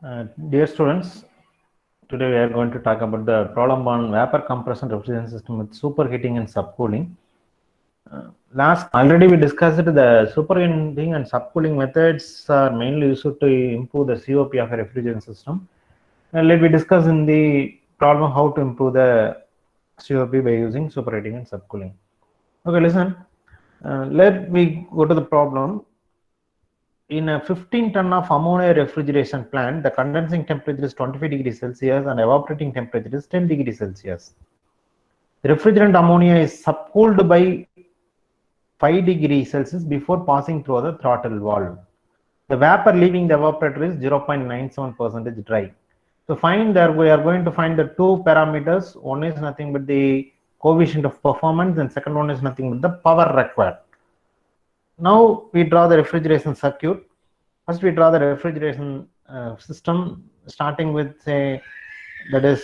Dear students, today we are going to talk about the problem on vapor compression refrigeration system with superheating and subcooling. Last already we discussed the superheating and subcooling methods are mainly used to improve the COP of a refrigeration system. Let me discuss in the problem how to improve the COP by using superheating and subcooling. Okay, listen. Let me go to the problem. In a 15 ton of ammonia refrigeration plant, the condensing temperature is 25 degrees Celsius and evaporating temperature is 10 degrees Celsius. The refrigerant ammonia is subcooled by 5 degrees Celsius before passing through the throttle valve. The vapor leaving the evaporator is 0.97% dry. So find that we are going to find the two parameters. One is nothing but the coefficient of performance and second one is nothing but the power required. Now we draw the refrigeration circuit. First we draw the refrigeration system starting with say that is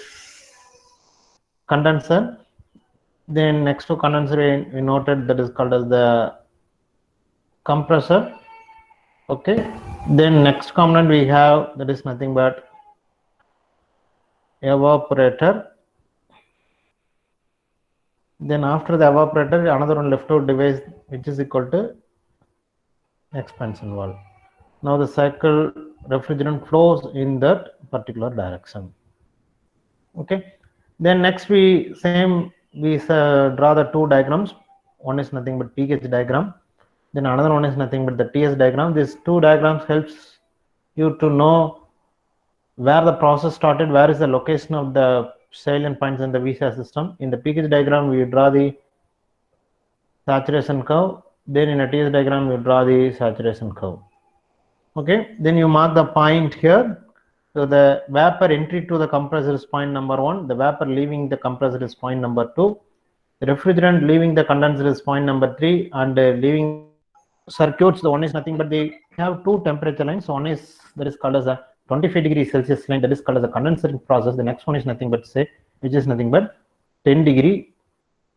condenser. Then next to condenser we noted that is called as the compressor. Okay. Then next component we have that is nothing but evaporator. Then after the evaporator another one left out device which is equal to expansion valve. Now the cycle refrigerant flows in that particular direction. Okay. Then next we draw the two diagrams. One is nothing but pH diagram. Then another one is nothing but the TS diagram. These two diagrams helps you to know where the process started, where is the location of the salient points in the VSA system. In the pH diagram we draw the saturation curve. Then in a TS diagram we draw the saturation curve. Okay. Then you mark the point here. So the vapor entry to the compressor is point number 1, the vapor leaving the compressor is point number 2, the refrigerant leaving the condenser is point number 3, and leaving circuits, the one is nothing but they have two temperature lines. One is that is called as a 25 degrees Celsius line, that is called as a condensing process. The next one is nothing but say which is nothing but 10 degree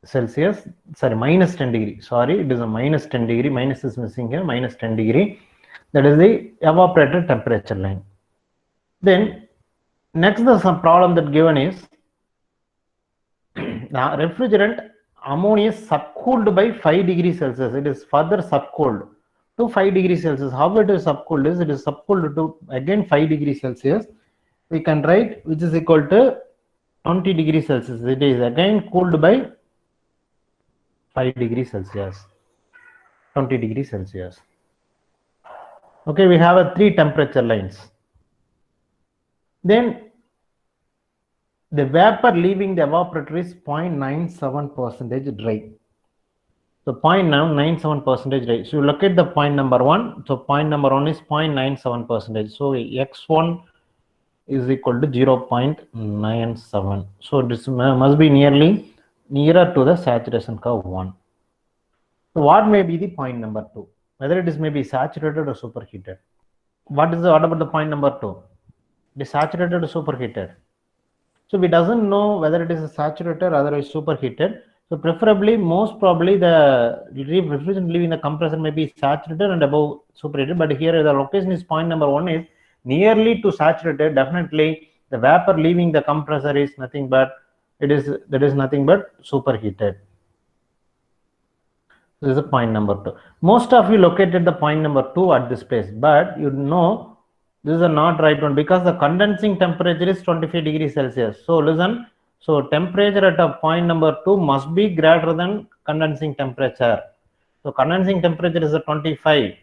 Celsius, sorry, minus 10 degree. Sorry, it is a minus 10 degree. Minus is missing here. Minus 10 degree. That is the evaporator temperature line. Then next the some problem that given is the refrigerant ammonia is subcooled by 5 degrees Celsius. It is further subcooled to 5 degrees Celsius. How it is subcooled is it is subcooled to again 5 degrees Celsius. We can write which is equal to 20 degrees Celsius. It is again cooled by 5 degrees Celsius. 20 degrees Celsius. Okay, we have a 3 temperature lines. Then the vapor leaving the evaporator is 0.97% dry. So 0.97% dry. So you look at the point number 1. So point number 1 is 0.97%. So x1 is equal to 0.97. So this must be nearer to the saturation curve 1. So what may be the point number 2? Whether it is maybe saturated or superheated. What about the point number 2? It is saturated or superheated. So we doesn't know whether it is saturated or otherwise superheated. So preferably, most probably the refrigerant leaving the compressor may be saturated and above superheated. But here the location is point number 1 is nearly to saturated. Definitely the vapor leaving the compressor is nothing but nothing but superheated. This is a point number 2. Most of you located the point number 2 at this place, but you know this is a not right one because the condensing temperature is 25 degrees Celsius. So listen, so temperature at a point number 2 must be greater than condensing temperature. So condensing temperature is a 25.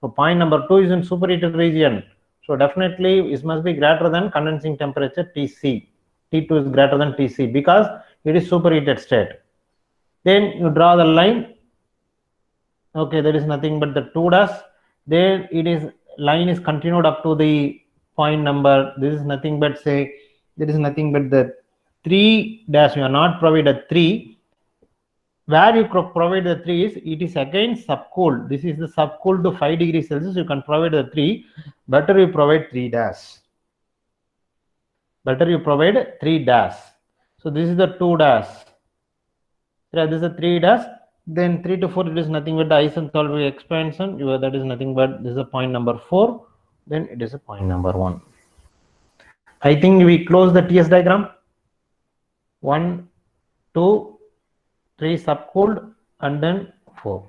So point number 2 is in superheated region. So definitely it must be greater than condensing temperature Tc. T2 is greater than Tc because it is superheated state. Then you draw the line. Okay, there is nothing but the 2 dash. There it is line is continued up to the point number. This is nothing but say there is nothing but the 3 dash. We are not provided 3. Where you provide the 3 is it is again subcooled. This is the subcooled to 5 degrees Celsius. You can provide the 3. Better you provide 3 dash. Better you provide 3 dash. So this is the 2 dash. This is the 3 dash. Then 3 to 4 it is nothing but the isenthalpic expansion. That is nothing but this is a point number 4. Then it is a point number 1. I think we close the TS diagram. 1, 2, 3 subcooled and then 4.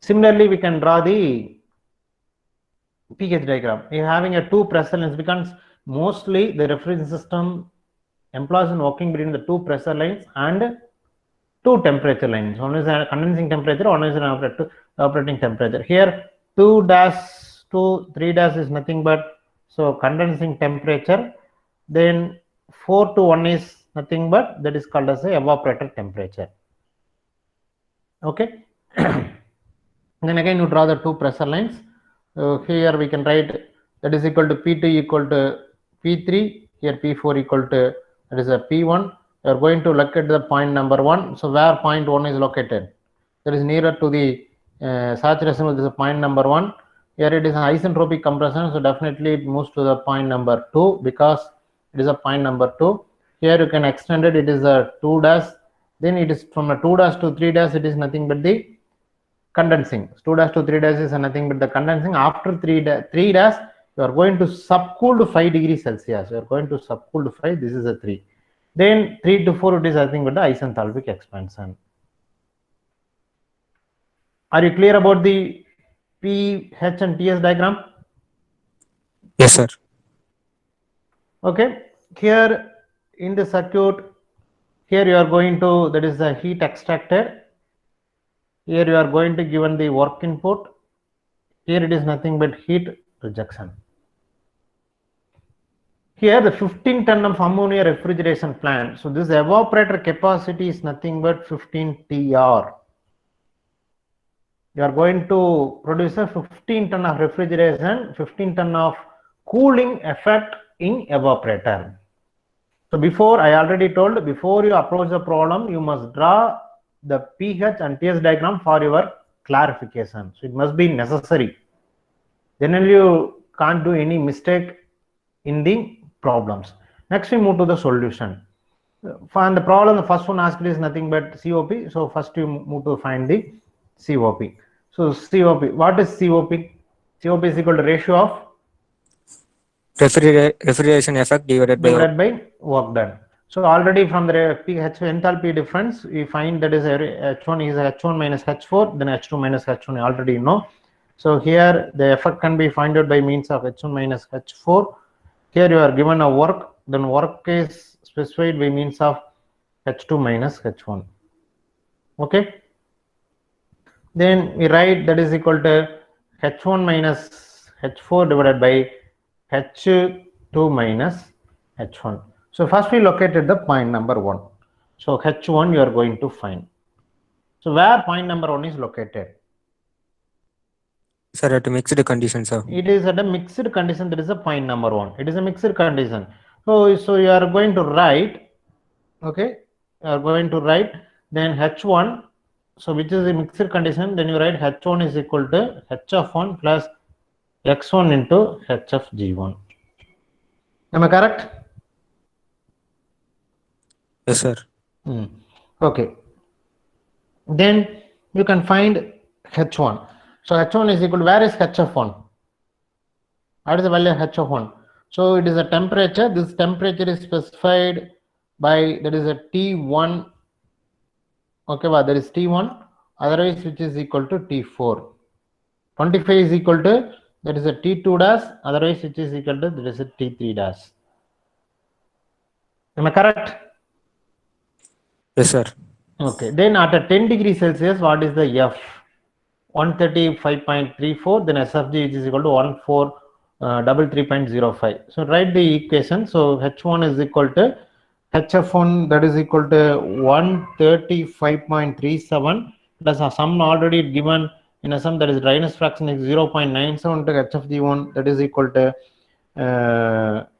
Similarly, we can draw the pH diagram. You're having a 2 pressure lines because mostly the refrigeration system employs in working between the 2 pressure lines and 2 temperature lines. One is a condensing temperature, one is an operating temperature. Here 2 dash to 3 dash is nothing but so condensing temperature. Then 4 to 1 is nothing but that is called as a evaporator temperature. Okay. Then again you draw the 2 pressure lines. Here we can write that is equal to P2 equal to P3. Here P4 equal to that is a P1. You are going to look at the point number 1. So where point 1 is located, that is nearer to the saturation, which is point number 1. Here it is an isentropic compression, so definitely it moves to the point number 2 because it is a point number 2. Here you can extend it, it is a 2 dash. Then it is from a 2 dash to 3 dash, it is nothing but the condensing. 2 dash to 3 dash is nothing but the condensing. After 3 dash, you are going to subcool to 5 degrees Celsius. You are going to subcool to 5. This is a 3. Then 3 to 4, it is nothing but the isenthalpic expansion. Are you clear about the pH and TS diagram? Yes, sir. Okay. Here in the circuit, here you are going to, that is the heat extracted. Here you are going to given the work input. Here it is nothing but heat rejection. Here the 15 ton of ammonia refrigeration plant. So this evaporator capacity is nothing but 15 TR. You are going to produce a 15 ton of refrigeration, 15 ton of cooling effect in evaporator. So before I already told, before you approach the problem, you must draw the pH and TS diagram for your clarification. So it must be necessary. Generally you can't do any mistake in the problems. Next we move to the solution. For the problem, the first one asked is nothing but COP. So first you move to find the COP. So COP, what is COP? COP is equal to ratio of Refrigeration effect divided by work done. So already from the pH enthalpy difference, we find that is H1 is H1 minus H4, then H2 minus H1 already you know. So here the effect can be found out by means of H1 minus H4. Here you are given a work, then work is specified by means of H2 minus H1. Okay. Then we write that is equal to H1 minus H4 divided by H2 minus H1. So first we located the point number 1. So H1 you are going to find. So where point number 1 is located? Sir, at a mixed condition, sir. It is at a mixed condition. That is a point number 1. It is a mixed condition. So you are going to write, okay, you are going to write then H1, so which is a mixed condition, then you write H1 is equal to H of 1 plus X1 into H of G1. Am I correct? Yes, sir. Okay. Then you can find H1. So H1 is equal to, where is H of 1? What is the value of H of 1? So it is a temperature. This temperature is specified by, that is a T1. Okay, well, there is T1, otherwise which is equal to T4. 25 is equal to, that is a T2 dash, otherwise which is equal to, that is a T3 dash. Am I correct? Yes, sir. Okay, then at a 10 degrees Celsius, what is the F? 135.34, then SFG which is equal to 1433.05. So write the equation. So H1 is equal to HF1, that is equal to 135.37 plus a sum already given in a sum, that is dryness fraction is 0.97 to HFG1, that is equal to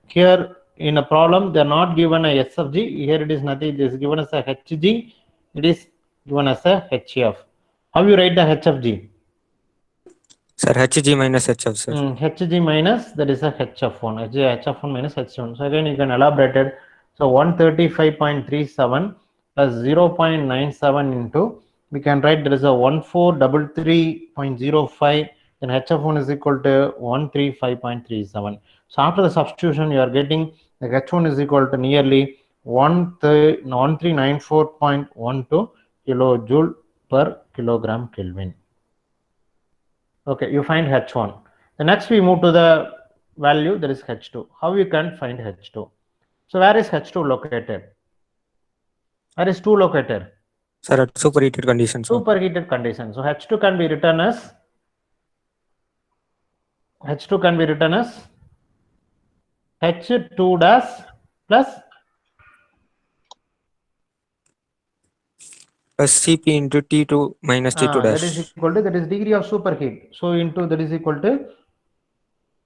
here in a problem they are not given a SFG. Here it is nothing, it is given as a HG, it is given as a HF. How you write the HFG? Sir, HG minus HF, sir. HG minus, that is a HF1. HF1 minus HF1. So again you can elaborate it. So 135.37 plus 0.97 into, we can write there is a 1433.05, then HF1 is equal to 135.37. So after the substitution, you are getting the H1 is equal to nearly 1394.12 kilojoule per kilogram Kelvin. Okay, you find H1. The next we move to the value, that is H2. How you can find H2? So where is H2 located? Where is 2 located? Sir, at superheated conditions. Superheated condition. So H2 can be written as H2 dash plus Cp into T2 minus T2 dash. that is equal to, that is degree of superheat. So into that is equal to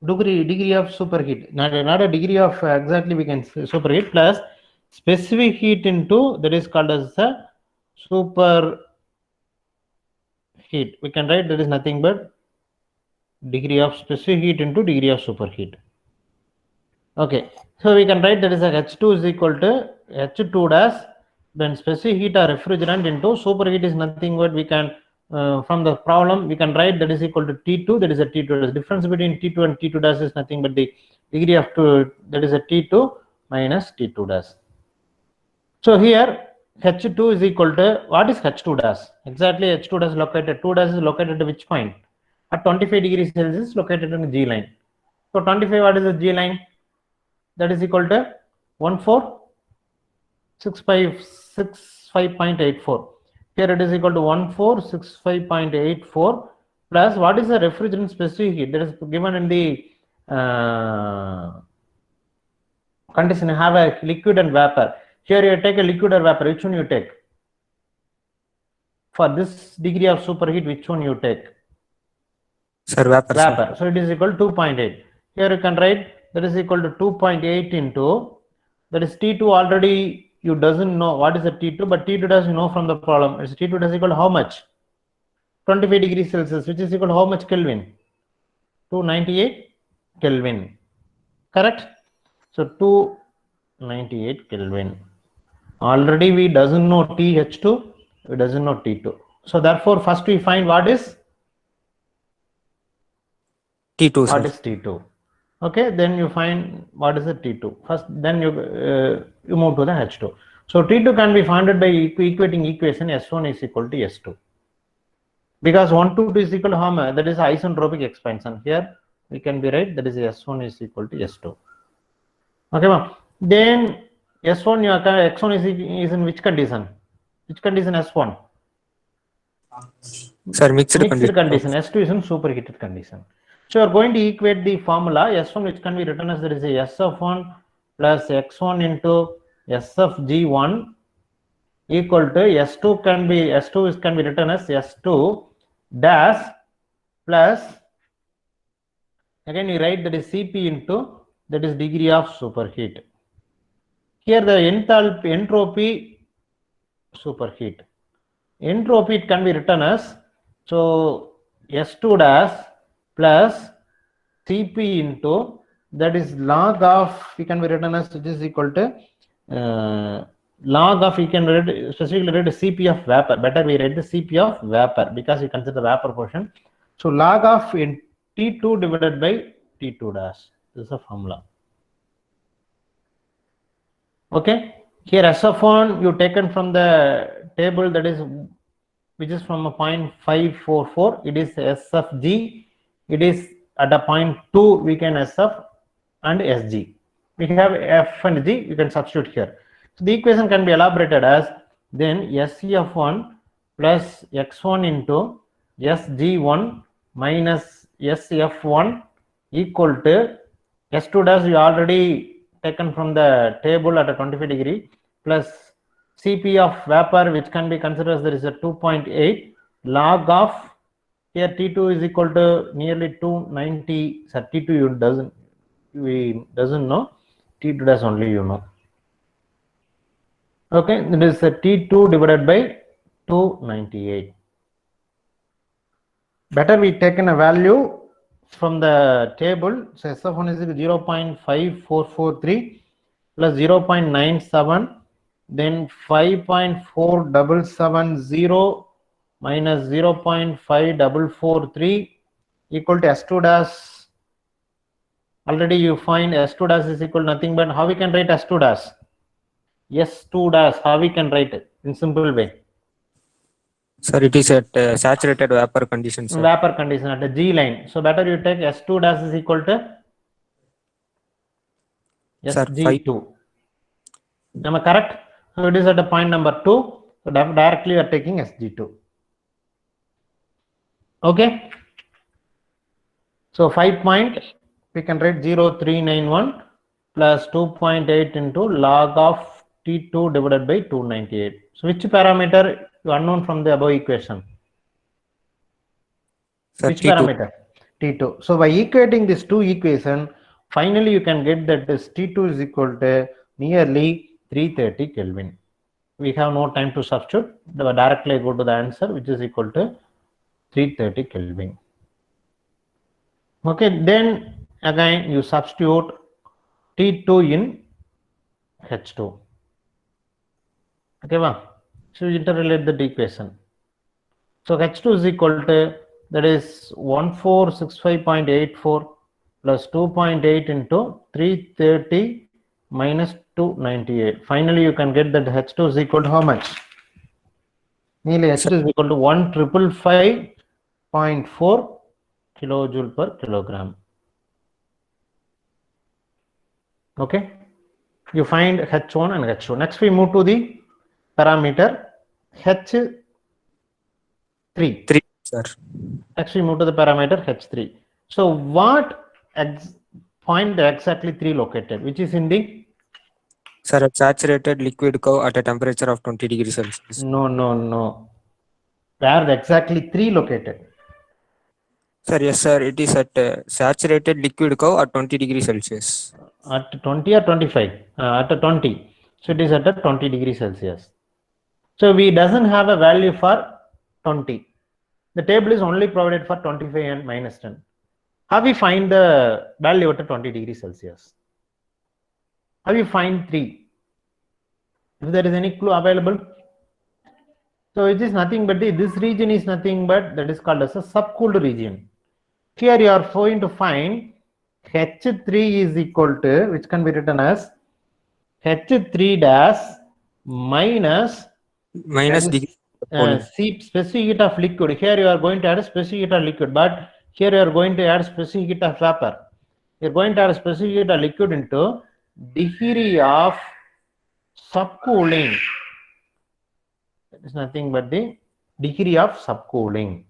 degree of superheat. Not a degree of exactly we can say superheat plus specific heat into that is called as a super heat. We can write that is nothing but degree of specific heat into degree of superheat. Okay, so we can write that is a H2 is equal to H2 dash when specific heat or refrigerant into superheat is nothing but we can from the problem we can write that is equal to T2, that is a T2 dash. Difference between T2 and T2 dash is nothing but the degree of 2, that is a T2 minus T2 dash. So here H2 is equal to, what is H2 dash? Exactly H2 dash located, 2 dash is located at which point? At 25 degrees Celsius located in the G line. So 25, what is the G line? That is equal to 1465.84. Here it is equal to 1465.84 plus what is the refrigerant specific heat that is given in the condition. Have a liquid and vapor. Here you take a liquid or vapor. Which one you take? For this degree of superheat, which one you take? Sir, vapor. Vapor. So it is equal to 2.8. Here you can write that is equal to 2.8 into, that is T2 already you doesn't know what is the T2, but T2 does you know from the problem. It's T2 does equal to how much? 25 degrees Celsius, which is equal to how much Kelvin? 298 Kelvin. Correct? So 298 Kelvin. Already we doesn't know TH2, we doesn't know T2. So therefore first we find what is T2. What is T2? Okay, then you find what is the T2 first, then you move to the H2. So T2 can be found by equating equation S1 is equal to S2, because 1 to 2 is equal to how much? That is isentropic expansion. Here we can be right, that is S1 is equal to S2. Okay, ma'am. Then S1 X1 is in which condition? Which condition S1? Sir, mixed condition. S2 is in superheated condition. So you are going to equate the formula S1, which can be written as there is a S of 1 plus X1 into S of G1 equal to S2 can be written as S2 dash plus, again you write that is Cp into that is degree of superheat. Here the entropy superheat. Entropy it can be written as, so S2 dash plus Cp into that is log of, we can be written as which is equal to log of, we can write specifically write Cp of vapor. Better we write the Cp of vapor because we consider the vapor portion. So log of in T2 divided by T2 dash. This is a formula. Okay. Here SF1 you taken from the table, that is which is from a 0.544. It is SFG. It is at a 0.2 we can SF and SG. We have F and G, you can substitute here. So the equation can be elaborated as then SCF1 plus X1 into SG1 minus SF1 equal to S2 dash we already taken from the table at a 25 degree plus Cp of vapor, which can be considered as there is a 2.8 log of, here T2 is equal to nearly 290. So T2 you doesn't know, T2 dash only you know. Okay, that is a T2 divided by 298. Better we taken a value from the table. So SF1 is 0.5443 plus 0.97, then 5.4770 minus 0.5443 equal to S2 dash. Already you find S2 dash is equal to nothing but how we can write S2 dash? S2 dash, how we can write it in simple way? Sir, it is at saturated vapor condition, sir. Vapor condition at the G line. So better you take S2 dash is equal to Sir, SG2. Am I correct? So it is at the point number 2. So directly you are taking SG2. Okay. So 5 point, we can write 0391 plus 2.8 into log of T2 divided by 298. So which parameter you unknown from the above equation? Sir, Which T2. parameter? T2. So by equating these two equations, finally you can get that this T2 is equal to nearly 330 Kelvin. We have no time to substitute. Directly go to the answer, which is equal to 330 Kelvin. Okay, then again you substitute T2 in H2. Okay, so you interrelate the equation. So H2 is equal to, that is 1465.84 plus 2.8 into 330 minus 298. Finally, you can get that H2 is equal to how much? Nearly H2 is equal to 1555.4 kilojoule per kilogram. Okay, you find H1 and H2. Next we move to the parameter H3. 3, sir. Next we move to the parameter H3. So what point exactly 3 located, which is in the? Sir, at saturated liquid curve at a temperature of 20 degrees Celsius. No. Where exactly 3 located? Sir, yes, sir. It is at saturated liquid curve at 20 degrees Celsius. At 20 or 25? At 20. So it is at 20 degrees Celsius. So we doesn't have a value for 20. The table is only provided for 25 and minus 10. How we find the value at 20 degrees Celsius? How we find 3? If there is any clue available? So it is nothing but this region is nothing but that is called as a subcooled region. Here you are going to find H3 is equal to, which can be written as H3 dash minus degree. specific heat of liquid. Here you are going to add specific heat of liquid, but here you are going to add specific heat of vapor. You are going to add specific heat of liquid into degree of subcooling. That is nothing but the degree of subcooling.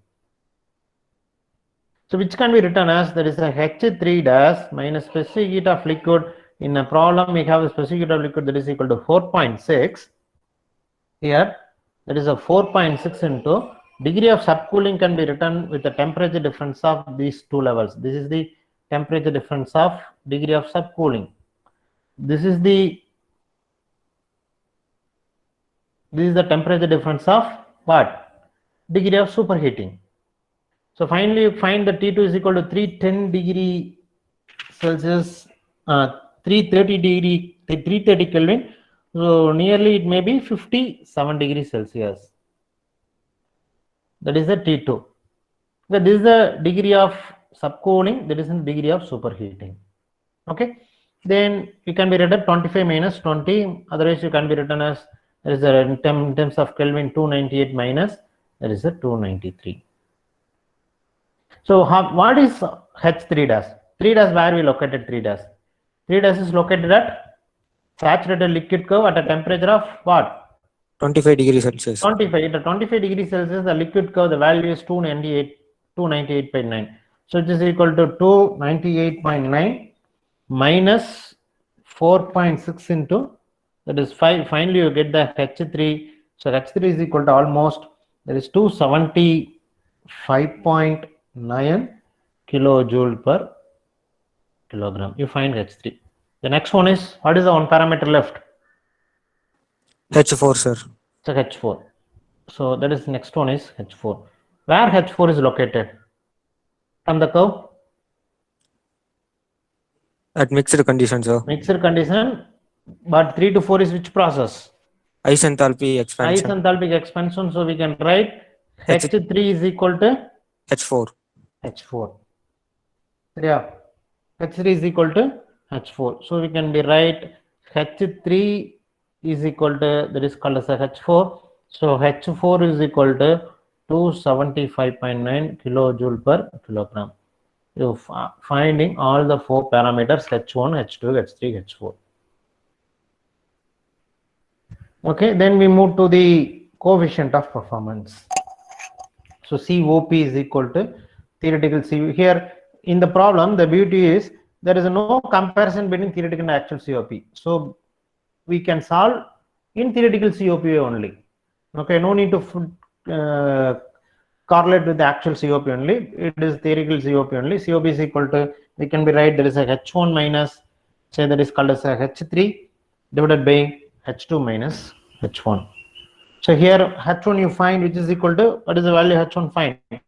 So which can be written as, that is a H3 dash minus specific heat of liquid. In a problem we have a specific heat of liquid that is equal to 4.6. Here that is a 4.6 into degree of subcooling can be written with the temperature difference of these two levels. This is the temperature difference of degree of subcooling. This is the temperature difference of what? Degree of superheating. So finally you find that T2 is equal to 310 degree Celsius, 330 Kelvin. So nearly it may be 57 degrees Celsius. That is the T2. So this is the degree of subcooling, that is in degree of superheating. Okay. Then you can be written 25 minus 20. Otherwise you can be written as, there is a, in terms of Kelvin, 298 minus, there is a 293. So what is H3 dash? 3 dash, where we located 3 dash? 3 dash is located at saturated liquid curve at a temperature of what? 25 degrees Celsius. 25. At 25 degrees Celsius, the liquid curve, the value is 298.9. So it is equal to 298.9 minus 4.6 into, that is 5. Finally, you get the H3. So H3 is equal to almost, there is 275.9 kilojoule per kilogram. You find H3. The next one is, what is the one parameter left? H4, sir. So H4. So that is, next one is H4. Where H4 is located? From the curve? At mixed conditions, sir. Mixed condition. But 3 to 4 is which process? Isenthalpy expansion. Isenthalpic expansion. So we can write H3 is equal to H4. H4. Yeah, H3 is equal to H4. So we can be right H3 is equal to, that is called as a H4. So H4 is equal to 275.9 kilojoule per kilogram. You finding all the four parameters H1, H2, H3, H4. Okay, then we move to the coefficient of performance. So COP is equal to theoretical CV. Here in the problem, the beauty is there is no comparison between theoretical and actual COP. So we can solve in theoretical COP only. Okay, no need to correlate with the actual COP only. It is theoretical COP only. COP is equal to, we can be right, there is a H1 minus, say that is called as a H3 divided by H2 minus H1. So here H1 you find, which is equal to, what is the value H1 find? That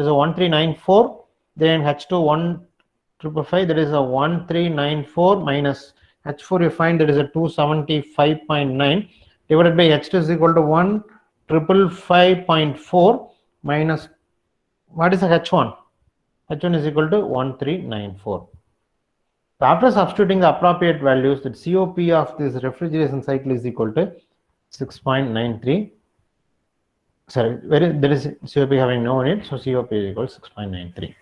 is a 1394. Then H2 1555, that is a 1394 minus H4 you find, that is a 275.9 divided by H2 is equal to 1555.4 minus, what is the H1? H1 is equal to 1394. So after substituting the appropriate values, the COP of this refrigeration cycle is equal to 6.93. Sorry, there is COP having no unit, so COP is equal to 6.93.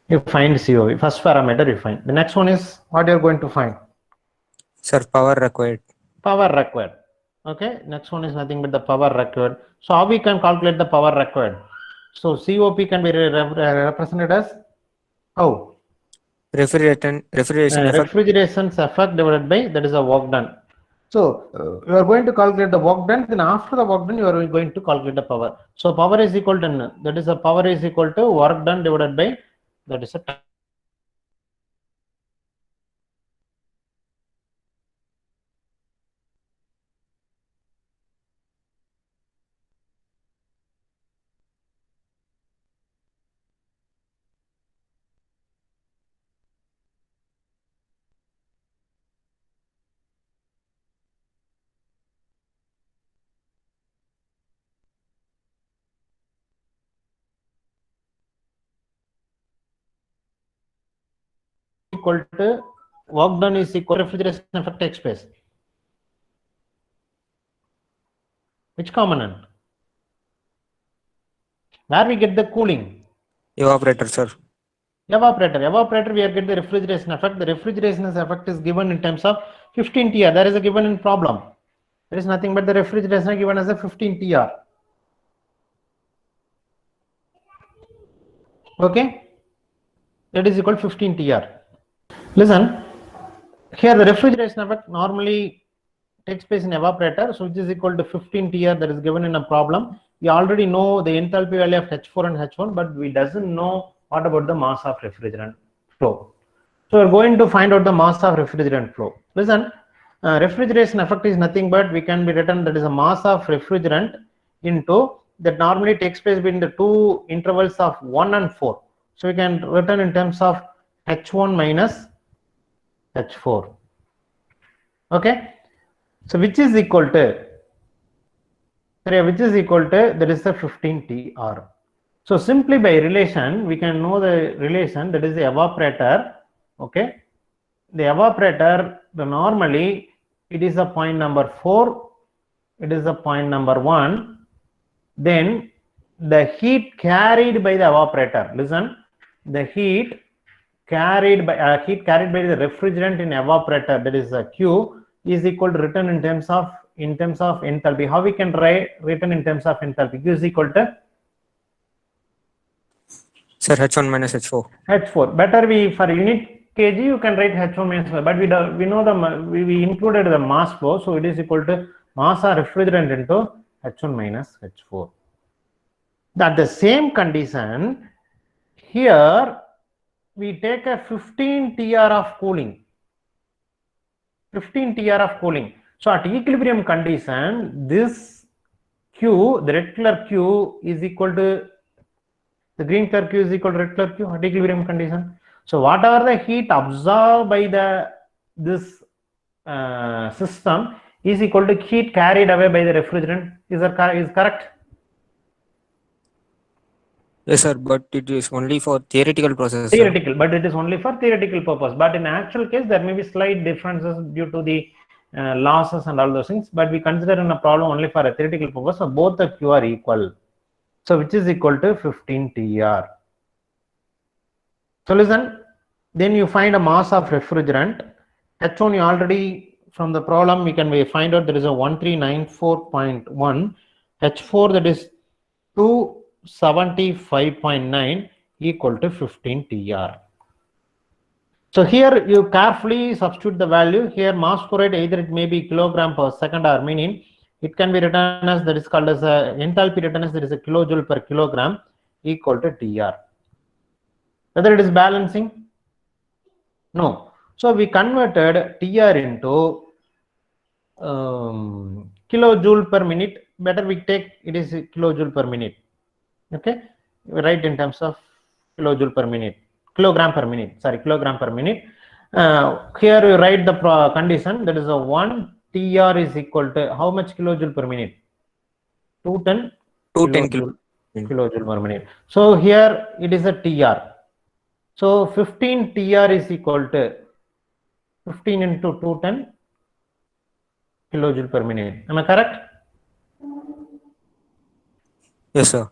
You find COP, first parameter you find. The next one is what you are going to find? Sir, power required. Power required. Okay, next one is nothing but the power required. So how we can calculate the power required? So COP can be represented as how? Refrigeration effect. Refrigeration's effect divided by, that is a work done. So you are going to calculate the work done, then after the work done you are going to calculate the power. So power is equal to N, that is a power is equal to work done divided by, that is a time. Equal to work done is equal to refrigeration effect takes place. Which component? Where we get the cooling? Evaporator, sir. Evaporator, we are getting the refrigeration effect. The refrigeration effect is given in terms of 15 TR. There is a given in problem. There is nothing but the refrigeration given as a 15 TR. Okay, that is equal to 15 TR. Listen, here the refrigeration effect normally takes place in evaporator, so which is equal to 15 TR, that is given in a problem. We already know the enthalpy value of H4 and H1, but we doesn't know what about the mass of refrigerant flow. So we're going to find out the mass of refrigerant flow. Listen, refrigeration effect is nothing but, we can be written, that is a mass of refrigerant into, that normally takes place between the two intervals of 1 and 4. So we can written in terms of H1 minus H4. Okay, so which is equal to, that is the 15 TR. So simply by relation we can know the relation, that is the evaporator. Okay, the evaporator, the normally it is a point number 4, it is a point number 1, then the heat carried by the evaporator, listen, the heat carried by the refrigerant in evaporator, that is a Q, is equal to written in terms of enthalpy. How we can write written in terms of enthalpy? Q is equal to, Sir, H1 minus H4. H4. Better we, for unit kg you can write H1 minus 4, but we know we included the mass flow, so it is equal to mass of refrigerant into H1 minus H4. That the same condition here we take a 15 TR of cooling. 15 TR of cooling. So at equilibrium condition, this Q, the red color Q is equal to, the green color Q is equal to red color Q at equilibrium condition. So whatever the heat absorbed by this system is equal to heat carried away by the refrigerant. Is correct? Yes, sir, but it is only for theoretical process, sir. Theoretical, but it is only for theoretical purpose. But in actual case, there may be slight differences due to the losses and all those things. But we consider in a problem only for a theoretical purpose. So both the Q are equal. So which is equal to 15 TR. So listen, then you find a mass of refrigerant. H1 you already from the problem we can find out there is a 1394.1. H4 that is 275.9 equal to 15 TR. So here you carefully substitute the value. Here mass flow rate either it may be kilogram per second or minute. It can be written as that is called as a enthalpy written as there is a kilojoule per kilogram equal to TR. Whether it is balancing? No. So we converted TR into kilojoule per minute. Better we take it is kilojoule per minute. Okay, write in terms of kilojoule per minute, kilogram per minute. Sorry, kilogram per minute. Here you write the condition that is a 1 TR is equal to how much kilojoule per minute? 210 kilojoule per minute. So here it is a TR. So 15 TR is equal to 15 into 210 kilojoule per minute. Am I correct? Yes, sir.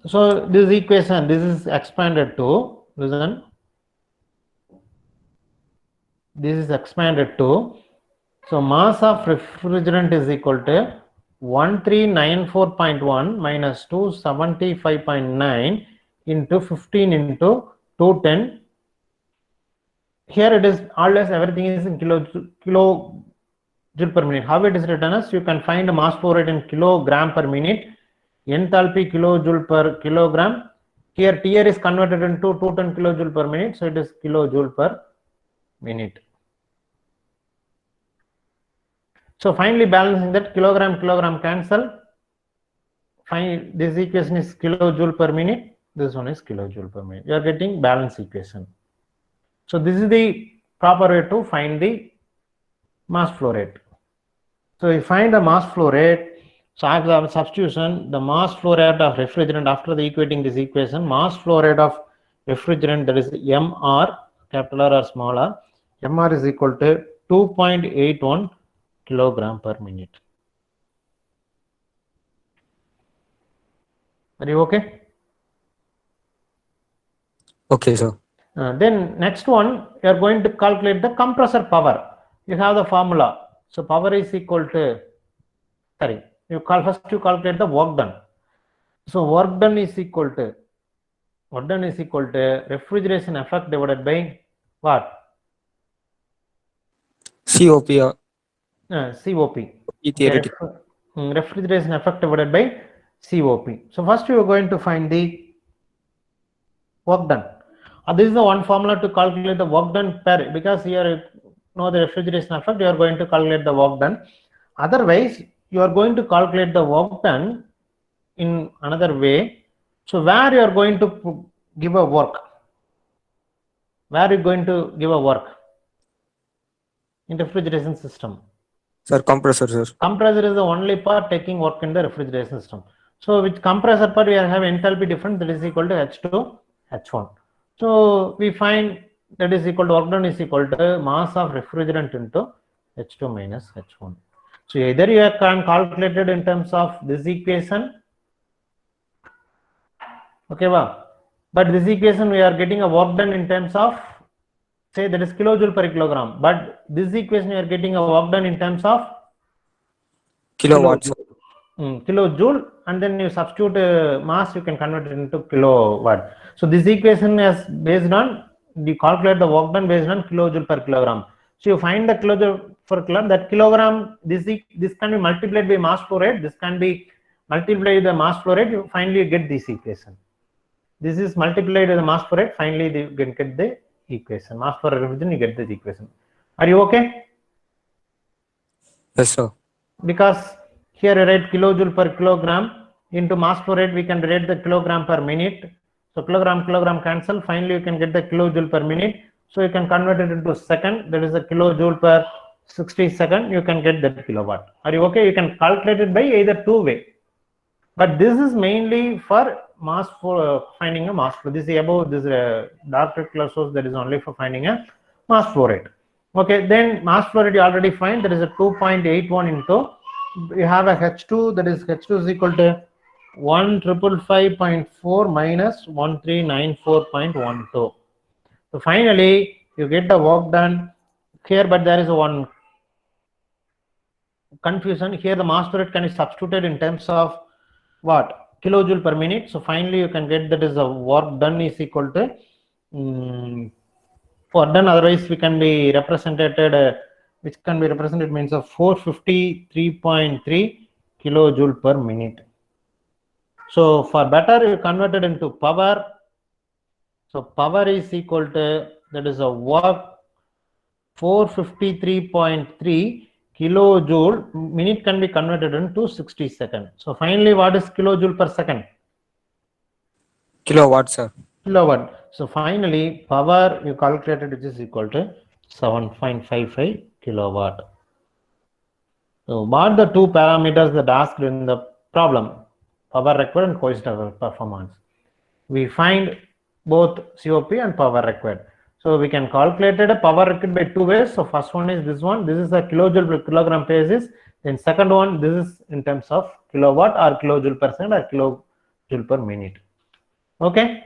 So this equation, this is expanded to, listen, this is expanded to, so mass of refrigerant is equal to 1394.1 minus 275.9 into 15 into 210. Here it is always everything is in kilojoule per minute. How it is written as you can find a mass flow rate in kilogram per minute, enthalpy kilojoule per kilogram. Here TR is converted into 210 kilojoule per minute, so it is kilojoule per minute. So finally balancing that kilogram cancel. Finally this equation is kilojoule per minute. This one is kilojoule per minute. You are getting balance equation. So this is the proper way to find the mass flow rate. So we find the mass flow rate. So after substitution, the mass flow rate of refrigerant after the equating this equation, mass flow rate of refrigerant that is MR, capital R or small r, MR is equal to 2.81 kilogram per minute. Are you okay? Okay, sir. Then next one, you are going to calculate the compressor power. You have the formula. So power is equal to, sorry, first you calculate the work done. So work done is equal to refrigeration effect divided by what? COP. COP. Theoretical. Refrigeration effect divided by COP. So first you are going to find the work done. This is the one formula to calculate the work done per, because here you know the refrigeration effect, you are going to calculate the work done. Otherwise, you are going to calculate the work done in another way. So where you are going to give a work? Where are you going to give a work? In refrigeration system. Sir, compressor, sir. Compressor is the only part taking work in the refrigeration system. So with compressor part we have enthalpy difference that is equal to H2 H1. So we find that is equal to work done is equal to mass of refrigerant into H2 minus H1. So either you can calculate it in terms of this equation, okay, but this equation we are getting a work done in terms of, say, that is kilojoule per kilogram, but this equation we are getting a work done in terms of Kilowatts. Kilojoule, and then you substitute mass, you can convert it into kilowatt. So this equation is based on, you calculate the work done based on kilojoule per kilogram. So you find the kilojoule per kilogram, that kilogram, this can be multiplied by mass flow rate, this can be multiplied by the mass flow rate, you finally get this equation. This is multiplied by the mass flow rate, finally you can get the equation. Mass flow rate, you get this equation. Are you okay? Yes, sir. Because here you write kilojoule per kilogram into mass flow rate, we can write the kilogram per minute. So kilogram cancel, finally you can get the kilojoule per minute. So you can convert it into second, that is a kilojoule per 60 second, you can get that kilowatt. Are you okay? You can calculate it by either two way. But this is mainly for mass for finding a mass flow. This is above this dark red color source, that is only for finding a mass flow rate. Okay, then mass flow rate you already find, that is a 2.81 into, you have a H2, that is H2 is equal to 1,555.4 minus 1,394.12. So finally you get the work done here, but there is one confusion here. The mass flow rate can be substituted in terms of what? Kilojoule per minute. So finally you can get that is a work done is equal to work done, otherwise we can be represented which can be represented means of 453.3 kilojoule per minute. So for better you convert it into power. So power is equal to, that is a work 453.3 kilojoule minute can be converted into 60 seconds. So finally what is kilojoule per second? Kilowatt, sir. Kilowatt. So finally power you calculated, which is equal to 7.55 kilowatt. So what the two parameters that asked in the problem, power required and coefficient performance. We find both COP and power required. So we can calculate a power required by two ways. So first one is this one. This is a kilojoule per kilogram basis. Then second one, this is in terms of kilowatt or kilojoule per second or kilojoule per minute. Okay.